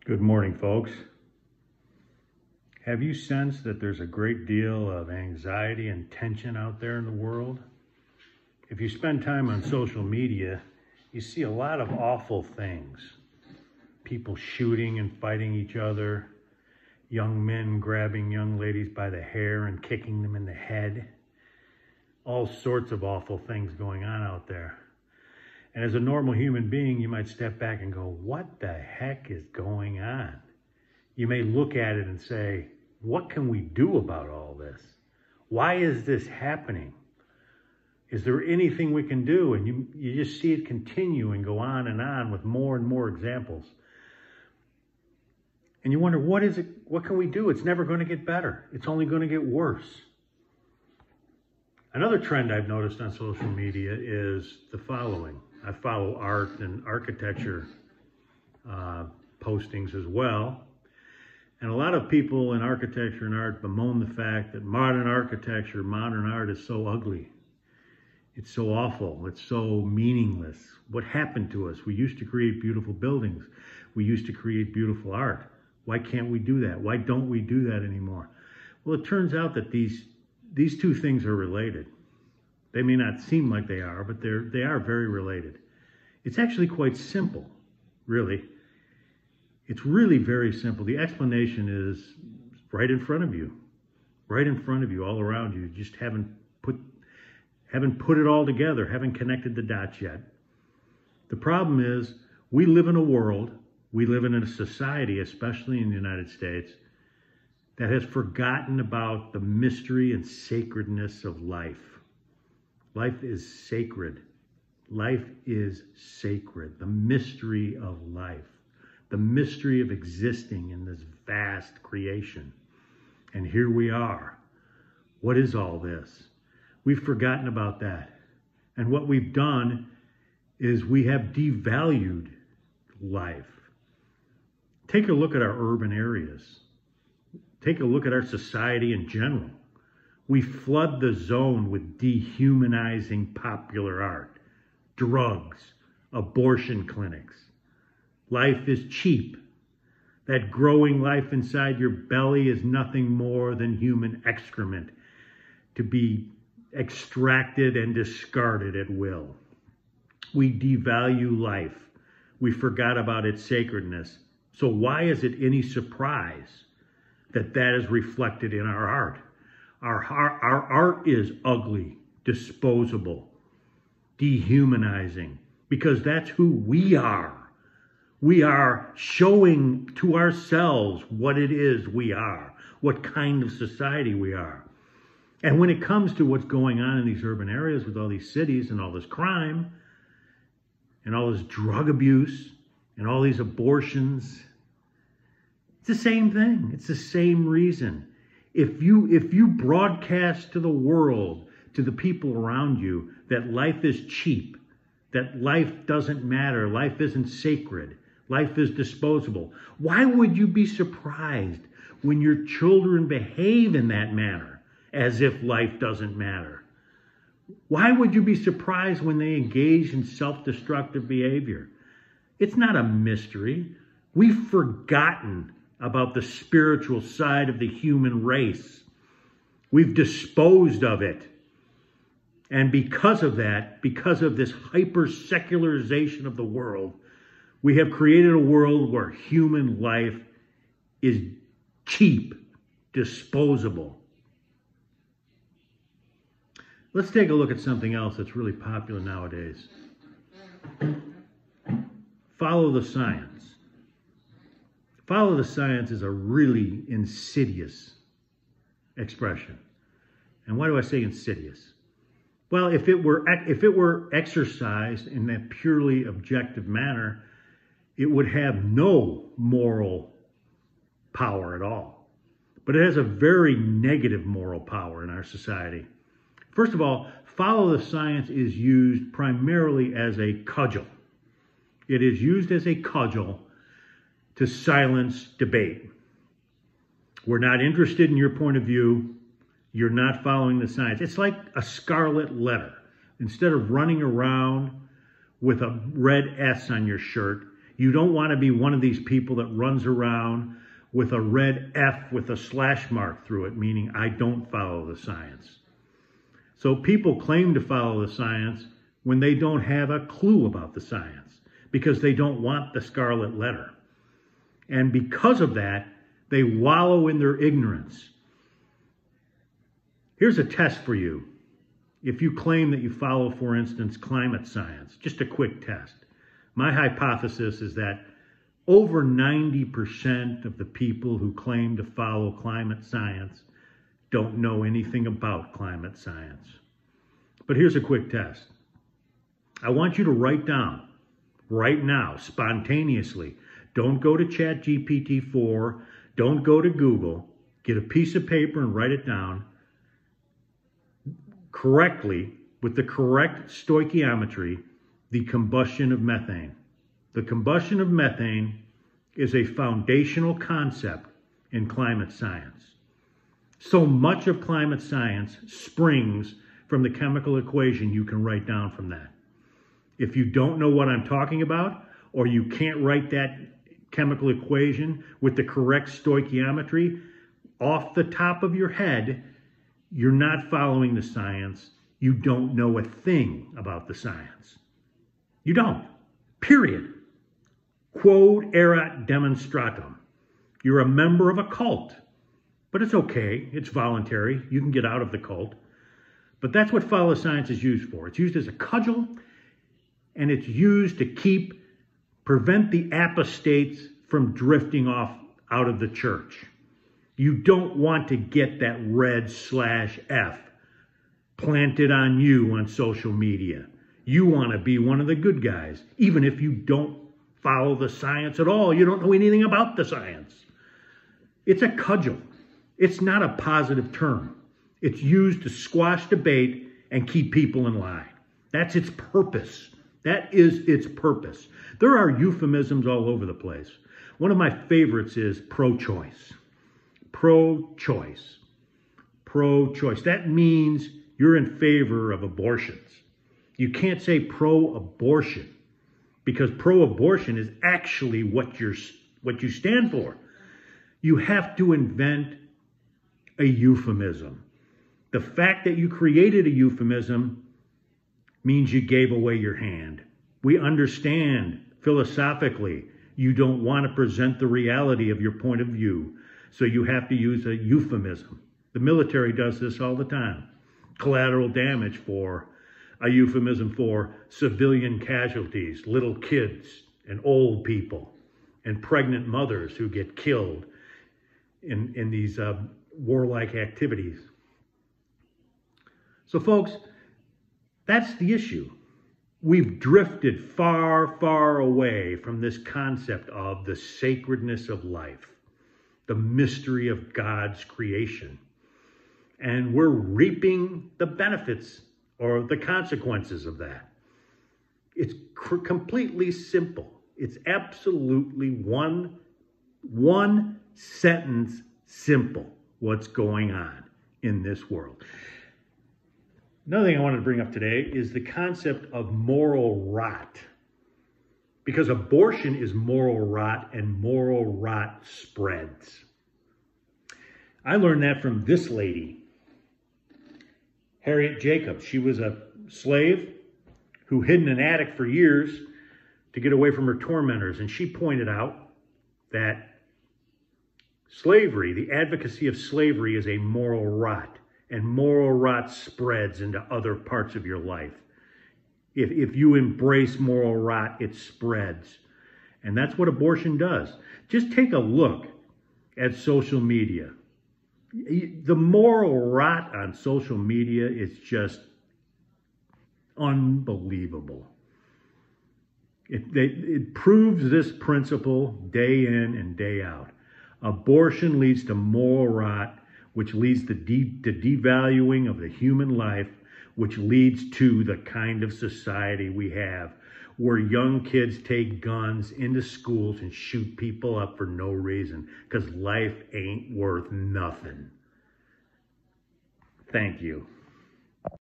Good morning, folks. Have you sensed that there's a great deal of anxiety and tension out there in the world? If you spend time on social media, you see a lot of awful things. People shooting and fighting each other, young men grabbing young ladies by the hair and kicking them in the head. All sorts of awful things going on out there. And as a normal human being, you might step back and go, what the heck is going on? You may look at it and say, what can we do about all this? Why is this happening? Is there anything we can do? And you just see it continue and go on with more and more examples. And you wonder, what can we do? It's never going to get better. It's only going to get worse. Another trend I've noticed on social media is the following. I follow art and architecture postings as well. And a lot of people in architecture and art bemoan the fact that modern architecture, modern art is so ugly. It's so awful. It's so meaningless. What happened to us? We used to create beautiful buildings. We used to create beautiful art. Why can't we do that? Why don't we do that anymore? Well, it turns out that these two things are related. They may not seem like they are, but they are very related. It's actually quite simple, really. It's really very simple. The explanation is right in front of you, all around you. You just haven't put it all together, haven't connected the dots yet. The problem is we live in a society, especially in the United States, that has forgotten about the mystery and sacredness of life. Life is sacred. Life is sacred. The mystery of life. The mystery of existing in this vast creation. And here we are. What is all this? We've forgotten about that. And what we've done is we have devalued life. Take a look at our urban areas. Take a look at our society in general. We flood the zone with dehumanizing popular art, drugs, abortion clinics. Life is cheap. That growing life inside your belly is nothing more than human excrement to be extracted and discarded at will. We devalue life. We forgot about its sacredness. So why is it any surprise that is reflected in our art? Our art is ugly, disposable, dehumanizing, because that's who we are. We are showing to ourselves what it is we are, what kind of society we are. And when it comes to what's going on in these urban areas with all these cities and all this crime and all this drug abuse and all these abortions, it's the same thing. It's the same reason. If you broadcast to the world, to the people around you, that life is cheap, that life doesn't matter, life isn't sacred, life is disposable, why would you be surprised when your children behave in that manner, as if life doesn't matter? Why would you be surprised when they engage in self-destructive behavior? It's not a mystery. We've forgotten about the spiritual side of the human race. We've disposed of it. And because of that, because of this hyper-secularization of the world, we have created a world where human life is cheap, disposable. Let's take a look at something else that's really popular nowadays. Follow the science. Follow the science is a really insidious expression. And why do I say insidious? Well, if it were exercised in that purely objective manner, it would have no moral power at all. But it has a very negative moral power in our society. First of all, follow the science is used primarily as a cudgel. It is used as a cudgel to silence debate. We're not interested in your point of view. You're not following the science. It's like a scarlet letter. Instead of running around with a red S on your shirt, You don't want to be one of these people that runs around with a red F with a slash mark through it, meaning I don't follow the science. So people claim to follow the science when they don't have a clue about the science because they don't want the scarlet letter. And because of that, they wallow in their ignorance. Here's a test for you. If you claim that you follow, for instance, climate science, just a quick test. My hypothesis is that over 90% of the people who claim to follow climate science don't know anything about climate science. But here's a quick test. I want you to write down right now, spontaneously. Don't go to ChatGPT-4. Don't go to Google. Get a piece of paper and write it down correctly with the correct stoichiometry, the combustion of methane. The combustion of methane is a foundational concept in climate science. So much of climate science springs from the chemical equation you can write down from that. If you don't know what I'm talking about, or you can't write that chemical equation with the correct stoichiometry off the top of your head, you're not following the science. You don't know a thing about the science. You don't. Period. Quod erat demonstratum. You're a member of a cult. But it's okay. It's voluntary. You can get out of the cult. But that's what follow science is used for. It's used as a cudgel, and it's used to prevent the apostates from drifting off out of the church. You don't want to get that red /F planted on you on social media. You want to be one of the good guys, even if you don't follow the science at all. You don't know anything about the science. It's a cudgel. It's not a positive term. It's used to squash debate and keep people in line. That's its purpose. That is its purpose. There are euphemisms all over the place. One of my favorites is pro-choice. Pro-choice. Pro-choice. That means you're in favor of abortions. You can't say pro-abortion because pro-abortion is actually what you stand for. You have to invent a euphemism. The fact that you created a euphemism means you gave away your hand. We understand philosophically you don't want to present the reality of your point of view, so you have to use a euphemism. The military does this all the time. Collateral damage for a euphemism for civilian casualties, little kids and old people and pregnant mothers who get killed in these warlike activities. So folks, that's the issue. We've drifted far, far away from this concept of the sacredness of life, the mystery of God's creation. And we're reaping the benefits or the consequences of that. It's completely simple. It's absolutely one sentence simple what's going on in this world. Another thing I wanted to bring up today is the concept of moral rot. Because abortion is moral rot and moral rot spreads. I learned that from this lady, Harriet Jacobs. She was a slave who hid in an attic for years to get away from her tormentors. And she pointed out that slavery, the advocacy of slavery, is a moral rot. And moral rot spreads into other parts of your life. If you embrace moral rot, it spreads. And that's what abortion does. Just take a look at social media. The moral rot on social media is just unbelievable. It proves this principle day in and day out. Abortion leads to moral rot, which leads to devaluing of the human life, which leads to the kind of society we have, where young kids take guns into schools and shoot people up for no reason, because life ain't worth nothing. Thank you.